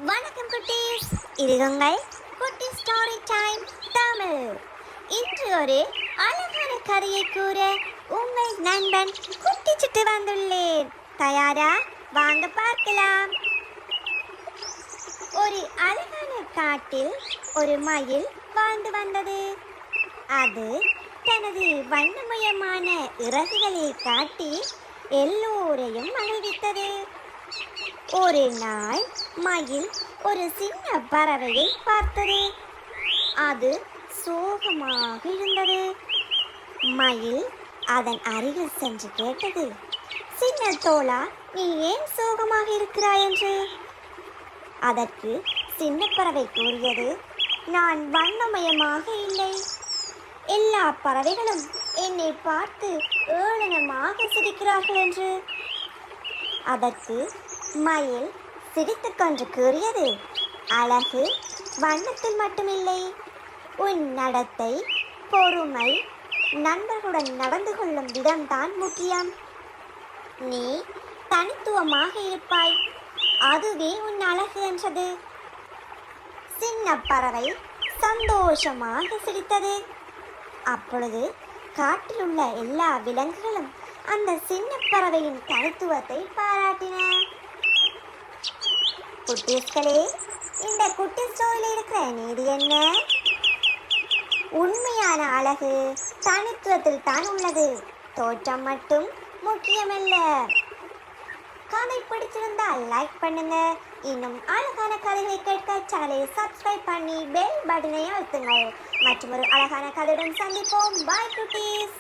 வணக்கம் குட்டீஸ், இது உங்கள் குட்டி ஸ்டோரி டைம் தமிழ். இன்று ஒரு அழகான கதையை கூற உங்கள் நண்பன் குட்டி சிட்டு வந்துள்ளேன். தயாரா? வாங்க பார்க்கலாம். ஒரு அழகான காட்டில் ஒரு மயில் வாழ்ந்து வந்தது. அது தனது வண்ணமயமான இறகுகளை காட்டி எல்லோரையும் மகிழ்வித்தது. ஒரு நாள் மயில் ஒரு சின்ன பறவையை பார்த்தது. அது சோகமாக இருந்தது. மயில் அதன் அருகில் சென்று கேட்டது, சின்ன தோழா, நீ ஏன் சோகமாக இருக்கிறாய் என்று. அதற்கு சின்ன பறவை கூறியது, நான் வண்ணமயமாக இல்லை. எல்லா பறவைகளும் என்னை பார்த்து ஏளனமாக சிரிக்கிறார்கள் என்று. அதற்கு மயில் சிரித்துக்கொண்டு கூறியது, அழகு வண்ணத்தில் மட்டுமில்லை, உன் நடத்தை, பொறுமை, நண்பர்களுடன் நடந்து கொள்ளும் விதம்தான் முக்கியம். நீ தனித்துவமாக இருப்பாய், அதுவே உன் அழகு என்றது. சின்ன பறவை சந்தோஷமாக சிரித்தது. அப்பொழுது காட்டில் உள்ள எல்லா விலங்குகளும் அந்த சின்ன பறவையின் தனித்துவத்தை பாராட்டின. குட்டீஸ்களே, இந்த குட்டி ஸ்டோரியில் இருக்கிற நீதி என்ன? உண்மையான அழகு தனித்துவத்தில் தான் உள்ளது, தோற்றம் மட்டும் முக்கியமல்ல. கதை பிடிச்சிருந்தால் லைக் பண்ணுங்க. இன்னும் அழகான கதைகளை கேட்க சேனலை சப்ஸ்கிரைப் பண்ணி பெல் பட்டனை அழுத்துங்கள். மற்றும் ஒரு அழகான கதையுடன் சந்திப்போம். பாய் குட்டீஸ்.